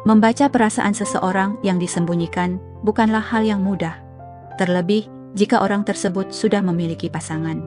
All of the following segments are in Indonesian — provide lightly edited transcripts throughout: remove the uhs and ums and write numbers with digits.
Membaca perasaan seseorang yang disembunyikan bukanlah hal yang mudah, terlebih jika orang tersebut sudah memiliki pasangan.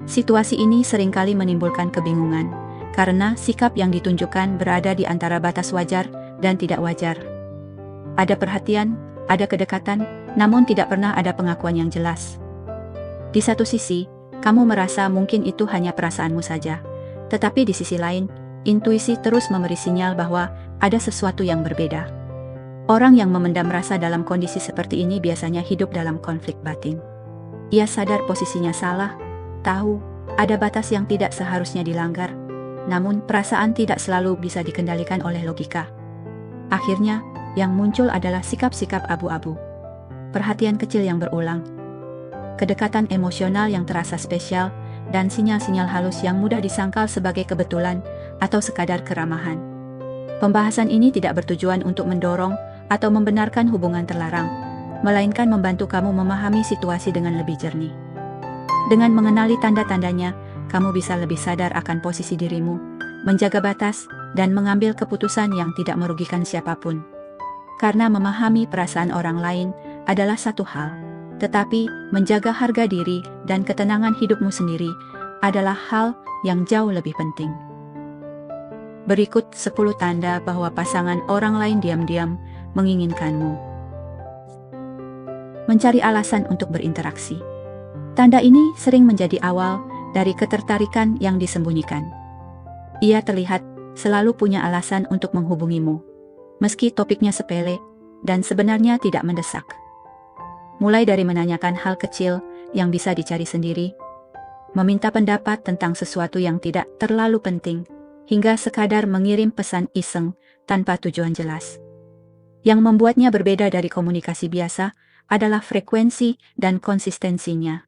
Situasi ini seringkali menimbulkan kebingungan, karena sikap yang ditunjukkan berada di antara batas wajar dan tidak wajar. Ada perhatian, ada kedekatan, namun tidak pernah ada pengakuan yang jelas. Di satu sisi, kamu merasa mungkin itu hanya perasaanmu saja, tetapi di sisi lain, intuisi terus memberi sinyal bahwa ada sesuatu yang berbeda. Orang yang memendam rasa dalam kondisi seperti ini biasanya hidup dalam konflik batin. Ia sadar posisinya salah, tahu ada batas yang tidak seharusnya dilanggar, namun perasaan tidak selalu bisa dikendalikan oleh logika. Akhirnya, yang muncul adalah sikap-sikap abu-abu. Perhatian kecil yang berulang, kedekatan emosional yang terasa spesial, dan sinyal-sinyal halus yang mudah disangkal sebagai kebetulan atau sekadar keramahan. Pembahasan ini tidak bertujuan untuk mendorong atau membenarkan hubungan terlarang, melainkan membantu kamu memahami situasi dengan lebih jernih. Dengan mengenali tanda-tandanya, kamu bisa lebih sadar akan posisi dirimu, menjaga batas, dan mengambil keputusan yang tidak merugikan siapapun. Karena memahami perasaan orang lain adalah satu hal, tetapi menjaga harga diri dan ketenangan hidupmu sendiri adalah hal yang jauh lebih penting. Berikut 10 tanda bahwa pasangan orang lain diam-diam menginginkanmu. Mencari alasan untuk berinteraksi. Tanda ini sering menjadi awal dari ketertarikan yang disembunyikan. Ia terlihat selalu punya alasan untuk menghubungimu, meski topiknya sepele dan sebenarnya tidak mendesak. Mulai dari menanyakan hal kecil yang bisa dicari sendiri, meminta pendapat tentang sesuatu yang tidak terlalu penting, hingga sekadar mengirim pesan iseng tanpa tujuan jelas. Yang membuatnya berbeda dari komunikasi biasa adalah frekuensi dan konsistensinya.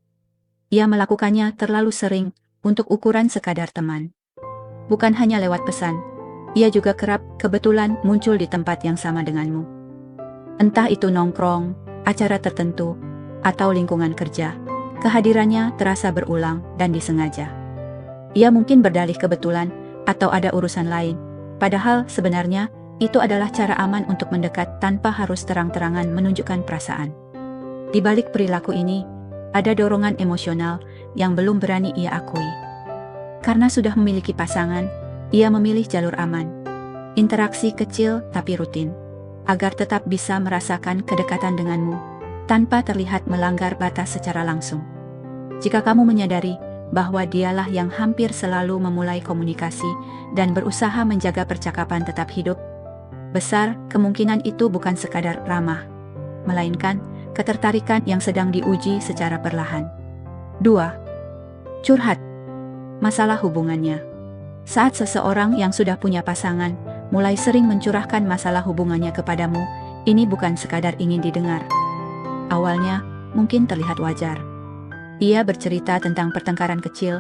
Ia melakukannya terlalu sering untuk ukuran sekadar teman. Bukan hanya lewat pesan, ia juga kerap kebetulan muncul di tempat yang sama denganmu. Entah itu nongkrong, acara tertentu, atau lingkungan kerja, kehadirannya terasa berulang dan disengaja. Ia mungkin berdalih kebetulan atau ada urusan lain, padahal sebenarnya itu adalah cara aman untuk mendekat tanpa harus terang-terangan menunjukkan perasaan. Di balik perilaku ini, ada dorongan emosional yang belum berani ia akui. Karena sudah memiliki pasangan, ia memilih jalur aman. Interaksi kecil tapi rutin, agar tetap bisa merasakan kedekatan denganmu, tanpa terlihat melanggar batas secara langsung. Jika kamu menyadari bahwa dialah yang hampir selalu memulai komunikasi dan berusaha menjaga percakapan tetap hidup, besar kemungkinan itu bukan sekadar ramah, melainkan ketertarikan yang sedang diuji secara perlahan. 2. Curhat. Masalah hubungannya. Saat seseorang yang sudah punya pasangan mulai sering mencurahkan masalah hubungannya kepadamu, ini bukan sekadar ingin didengar. Awalnya, mungkin terlihat wajar. Ia bercerita tentang pertengkaran kecil,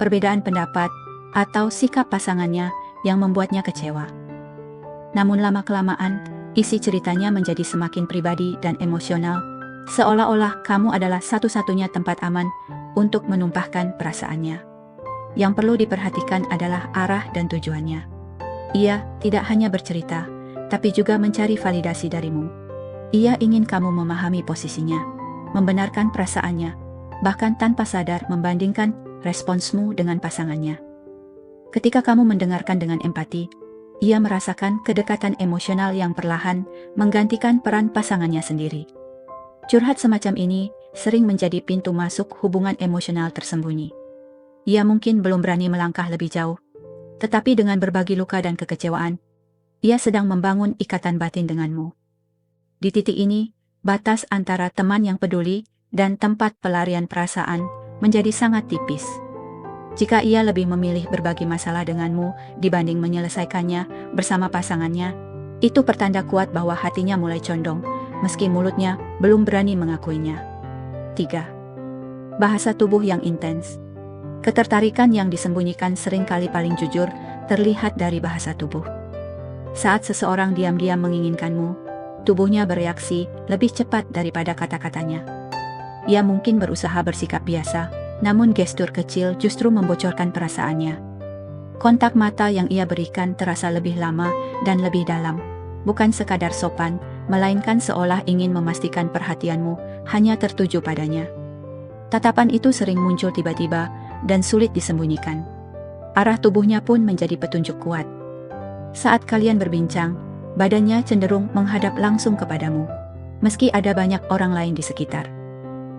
perbedaan pendapat, atau sikap pasangannya yang membuatnya kecewa. Namun lama-kelamaan, isi ceritanya menjadi semakin pribadi dan emosional, seolah-olah kamu adalah satu-satunya tempat aman untuk menumpahkan perasaannya. Yang perlu diperhatikan adalah arah dan tujuannya. Ia tidak hanya bercerita, tapi juga mencari validasi darimu. Ia ingin kamu memahami posisinya, membenarkan perasaannya, bahkan tanpa sadar membandingkan responsmu dengan pasangannya. Ketika kamu mendengarkan dengan empati, ia merasakan kedekatan emosional yang perlahan menggantikan peran pasangannya sendiri. Curhat semacam ini sering menjadi pintu masuk hubungan emosional tersembunyi. Ia mungkin belum berani melangkah lebih jauh, tetapi dengan berbagi luka dan kekecewaan, ia sedang membangun ikatan batin denganmu. Di titik ini, batas antara teman yang peduli dan tempat pelarian perasaan menjadi sangat tipis. Jika ia lebih memilih berbagi masalah denganmu dibanding menyelesaikannya bersama pasangannya, itu pertanda kuat bahwa hatinya mulai condong, meski mulutnya belum berani mengakuinya. 3. Bahasa tubuh yang intens. Ketertarikan yang disembunyikan seringkali paling jujur terlihat dari bahasa tubuh. Saat seseorang diam-diam menginginkanmu, tubuhnya bereaksi lebih cepat daripada kata-katanya. Ia mungkin berusaha bersikap biasa, namun gestur kecil justru membocorkan perasaannya. Kontak mata yang ia berikan terasa lebih lama dan lebih dalam, bukan sekadar sopan, melainkan seolah ingin memastikan perhatianmu hanya tertuju padanya. Tatapan itu sering muncul tiba-tiba dan sulit disembunyikan. Arah tubuhnya pun menjadi petunjuk kuat. Saat kalian berbincang, badannya cenderung menghadap langsung kepadamu, meski ada banyak orang lain di sekitar.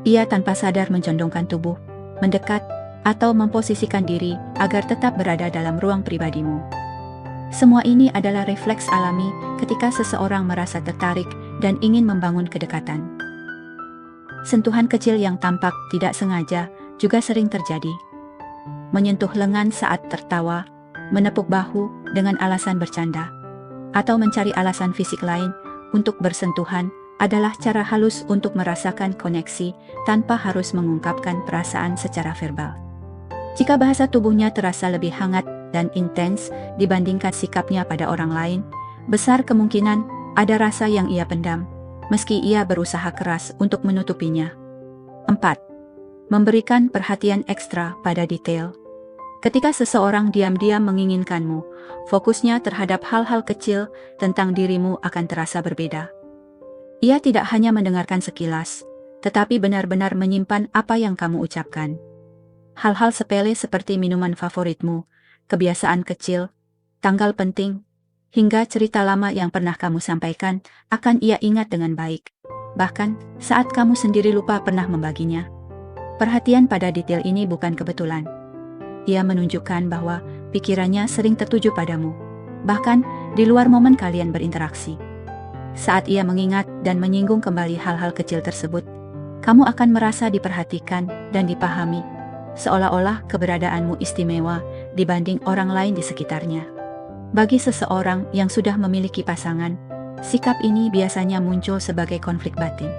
Ia tanpa sadar mencondongkan tubuh, mendekat, atau memposisikan diri agar tetap berada dalam ruang pribadimu. Semua ini adalah refleks alami ketika seseorang merasa tertarik dan ingin membangun kedekatan. Sentuhan kecil yang tampak tidak sengaja juga sering terjadi. Menyentuh lengan saat tertawa, menepuk bahu dengan alasan bercanda, atau mencari alasan fisik lain untuk bersentuhan adalah cara halus untuk merasakan koneksi tanpa harus mengungkapkan perasaan secara verbal. Jika bahasa tubuhnya terasa lebih hangat dan intens dibandingkan sikapnya pada orang lain, besar kemungkinan ada rasa yang ia pendam, meski ia berusaha keras untuk menutupinya. 4. Memberikan perhatian ekstra pada detail. Ketika seseorang diam-diam menginginkanmu, fokusnya terhadap hal-hal kecil tentang dirimu akan terasa berbeda. Ia tidak hanya mendengarkan sekilas, tetapi benar-benar menyimpan apa yang kamu ucapkan. Hal-hal sepele seperti minuman favoritmu, kebiasaan kecil, tanggal penting, hingga cerita lama yang pernah kamu sampaikan akan ia ingat dengan baik, bahkan saat kamu sendiri lupa pernah membaginya. Perhatian pada detail ini bukan kebetulan. Ia menunjukkan bahwa pikirannya sering tertuju padamu, bahkan di luar momen kalian berinteraksi. Saat ia mengingat dan menyinggung kembali hal-hal kecil tersebut, kamu akan merasa diperhatikan dan dipahami, seolah-olah keberadaanmu istimewa dibanding orang lain di sekitarnya. Bagi seseorang yang sudah memiliki pasangan, sikap ini biasanya muncul sebagai konflik batin.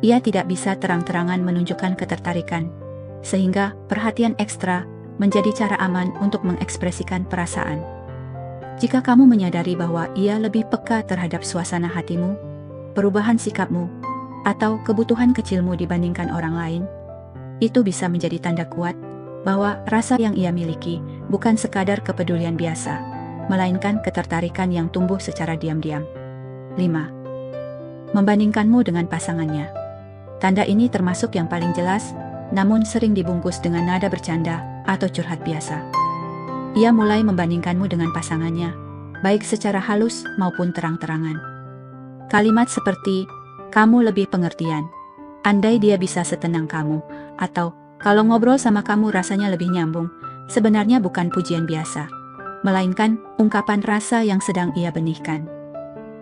Ia tidak bisa terang-terangan menunjukkan ketertarikan, sehingga perhatian ekstra menjadi cara aman untuk mengekspresikan perasaan. Jika kamu menyadari bahwa ia lebih peka terhadap suasana hatimu, perubahan sikapmu, atau kebutuhan kecilmu dibandingkan orang lain, itu bisa menjadi tanda kuat bahwa rasa yang ia miliki bukan sekadar kepedulian biasa, melainkan ketertarikan yang tumbuh secara diam-diam. 5. Membandingkanmu dengan pasangannya. Tanda ini termasuk yang paling jelas, namun sering dibungkus dengan nada bercanda atau curhat biasa. Ia mulai membandingkanmu dengan pasangannya, baik secara halus maupun terang-terangan. Kalimat seperti, "Kamu lebih pengertian," "Andai dia bisa setenang kamu," atau "Kalau ngobrol sama kamu rasanya lebih nyambung," sebenarnya bukan pujian biasa, melainkan ungkapan rasa yang sedang ia benihkan.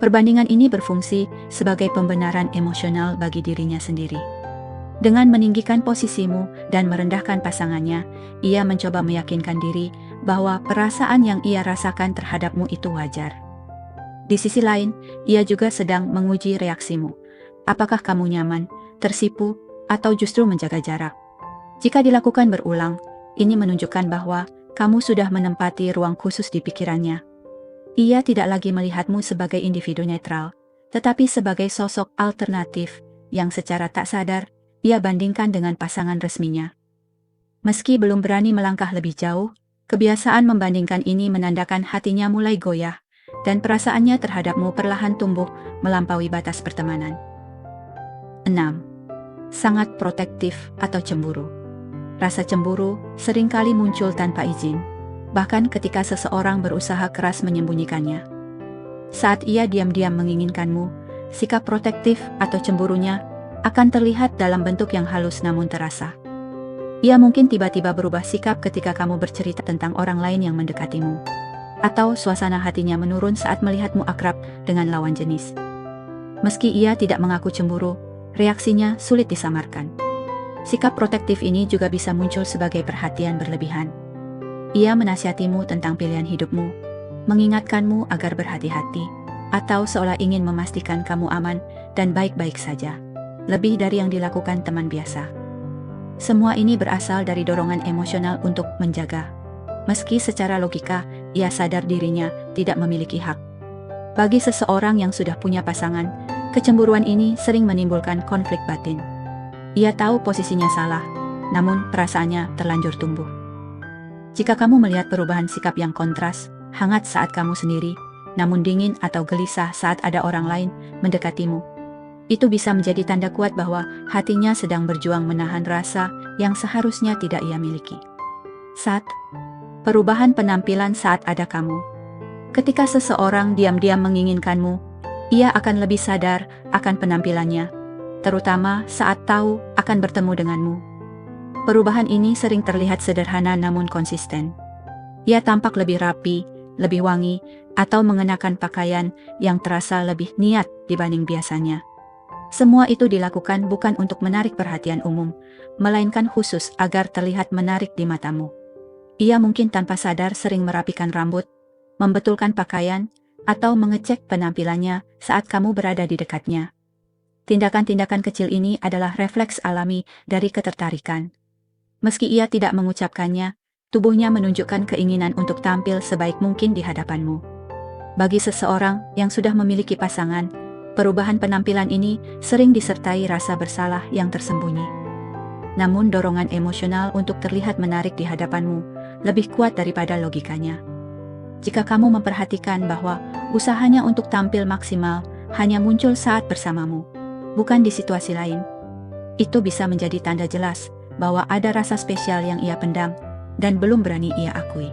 Perbandingan ini berfungsi sebagai pembenaran emosional bagi dirinya sendiri. Dengan meninggikan posisimu dan merendahkan pasangannya, ia mencoba meyakinkan diri bahwa perasaan yang ia rasakan terhadapmu itu wajar. Di sisi lain, ia juga sedang menguji reaksimu. Apakah kamu nyaman, tersipu, atau justru menjaga jarak? Jika dilakukan berulang, ini menunjukkan bahwa kamu sudah menempati ruang khusus di pikirannya. Ia tidak lagi melihatmu sebagai individu netral, tetapi sebagai sosok alternatif yang secara tak sadar ia bandingkan dengan pasangan resminya. Meski belum berani melangkah lebih jauh, kebiasaan membandingkan ini menandakan hatinya mulai goyah, dan perasaannya terhadapmu perlahan tumbuh melampaui batas pertemanan. 6. Sangat protektif atau cemburu. Rasa cemburu seringkali muncul tanpa izin, bahkan ketika seseorang berusaha keras menyembunyikannya. Saat ia diam-diam menginginkanmu, sikap protektif atau cemburunya akan terlihat dalam bentuk yang halus namun terasa. Ia mungkin tiba-tiba berubah sikap ketika kamu bercerita tentang orang lain yang mendekatimu, atau suasana hatinya menurun saat melihatmu akrab dengan lawan jenis. Meski ia tidak mengaku cemburu, reaksinya sulit disamarkan. Sikap protektif ini juga bisa muncul sebagai perhatian berlebihan. Ia menasihatimu tentang pilihan hidupmu, mengingatkanmu agar berhati-hati, atau seolah ingin memastikan kamu aman dan baik-baik saja, lebih dari yang dilakukan teman biasa. Semua ini berasal dari dorongan emosional untuk menjaga, meski secara logika ia sadar dirinya tidak memiliki hak. Bagi seseorang yang sudah punya pasangan, kecemburuan ini sering menimbulkan konflik batin. Ia tahu posisinya salah, namun perasaannya terlanjur tumbuh. Jika kamu melihat perubahan sikap yang kontras, hangat saat kamu sendiri, namun dingin atau gelisah saat ada orang lain mendekatimu. Itu bisa menjadi tanda kuat bahwa hatinya sedang berjuang menahan rasa yang seharusnya tidak ia miliki. 1. Perubahan penampilan saat ada kamu. Ketika seseorang diam-diam menginginkanmu, ia akan lebih sadar akan penampilannya, terutama saat tahu akan bertemu denganmu. Perubahan ini sering terlihat sederhana namun konsisten. Ia tampak lebih rapi, lebih wangi, atau mengenakan pakaian yang terasa lebih niat dibanding biasanya. Semua itu dilakukan bukan untuk menarik perhatian umum, melainkan khusus agar terlihat menarik di matamu. Ia mungkin tanpa sadar sering merapikan rambut, membetulkan pakaian, atau mengecek penampilannya saat kamu berada di dekatnya. Tindakan-tindakan kecil ini adalah refleks alami dari ketertarikan. Meski ia tidak mengucapkannya, tubuhnya menunjukkan keinginan untuk tampil sebaik mungkin di hadapanmu. Bagi seseorang yang sudah memiliki pasangan, perubahan penampilan ini sering disertai rasa bersalah yang tersembunyi. Namun dorongan emosional untuk terlihat menarik di hadapanmu lebih kuat daripada logikanya. Jika kamu memperhatikan bahwa usahanya untuk tampil maksimal hanya muncul saat bersamamu, bukan di situasi lain, itu bisa menjadi tanda jelas bahwa ada rasa spesial yang ia pendam dan belum berani ia akui.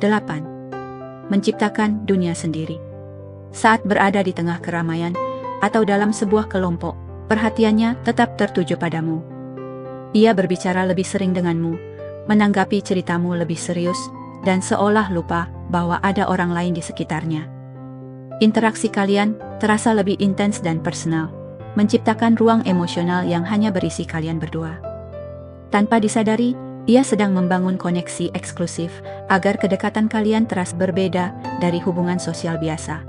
8. Menciptakan dunia sendiri. Saat berada di tengah keramaian atau dalam sebuah kelompok, perhatiannya tetap tertuju padamu. Ia berbicara lebih sering denganmu, menanggapi ceritamu lebih serius, dan seolah lupa bahwa ada orang lain di sekitarnya. Interaksi kalian terasa lebih intens dan personal, menciptakan ruang emosional yang hanya berisi kalian berdua. Tanpa disadari, ia sedang membangun koneksi eksklusif agar kedekatan kalian terasa berbeda dari hubungan sosial biasa.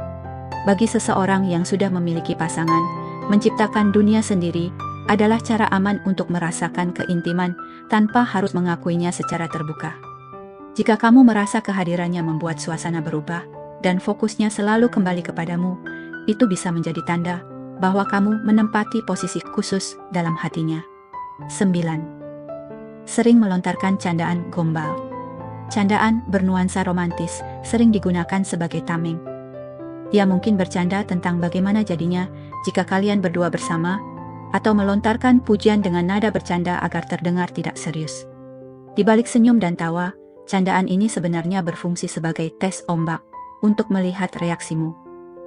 Bagi seseorang yang sudah memiliki pasangan, menciptakan dunia sendiri adalah cara aman untuk merasakan keintiman tanpa harus mengakuinya secara terbuka. Jika kamu merasa kehadirannya membuat suasana berubah dan fokusnya selalu kembali kepadamu, itu bisa menjadi tanda bahwa kamu menempati posisi khusus dalam hatinya. 9. Sering melontarkan candaan gombal. Candaan bernuansa romantis sering digunakan sebagai tameng. Ia mungkin bercanda tentang bagaimana jadinya jika kalian berdua bersama, atau melontarkan pujian dengan nada bercanda agar terdengar tidak serius. Di balik senyum dan tawa, candaan ini sebenarnya berfungsi sebagai tes ombak untuk melihat reaksimu.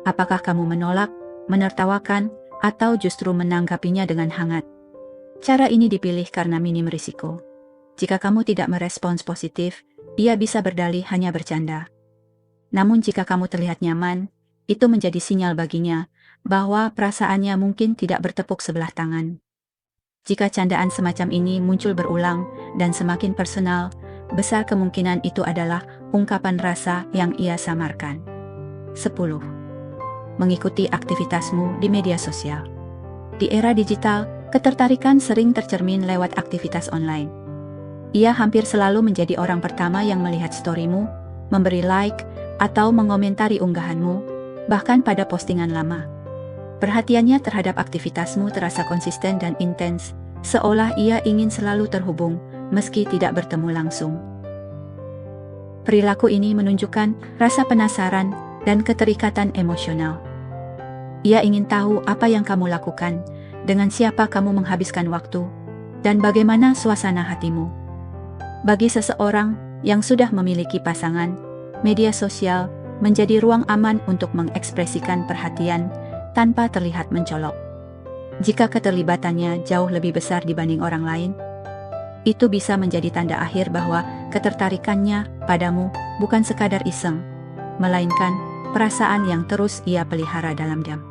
Apakah kamu menolak, menertawakan, atau justru menanggapinya dengan hangat? Cara ini dipilih karena minim risiko. Jika kamu tidak merespons positif, ia bisa berdalih hanya bercanda. Namun jika kamu terlihat nyaman, itu menjadi sinyal baginya bahwa perasaannya mungkin tidak bertepuk sebelah tangan. Jika candaan semacam ini muncul berulang dan semakin personal, besar kemungkinan itu adalah ungkapan rasa yang ia samarkan. 10. Mengikuti aktivitasmu di media sosial. Di era digital, ketertarikan sering tercermin lewat aktivitas online. Ia hampir selalu menjadi orang pertama yang melihat storymu, memberi like, atau mengomentari unggahanmu, bahkan pada postingan lama. Perhatiannya terhadap aktivitasmu terasa konsisten dan intens, seolah ia ingin selalu terhubung, meski tidak bertemu langsung. Perilaku ini menunjukkan rasa penasaran dan keterikatan emosional. Ia ingin tahu apa yang kamu lakukan, dengan siapa kamu menghabiskan waktu, dan bagaimana suasana hatimu. Bagi seseorang yang sudah memiliki pasangan, media sosial menjadi ruang aman untuk mengekspresikan perhatian tanpa terlihat mencolok. Jika keterlibatannya jauh lebih besar dibanding orang lain, itu bisa menjadi tanda akhir bahwa ketertarikannya padamu bukan sekadar iseng, melainkan perasaan yang terus ia pelihara dalam diam.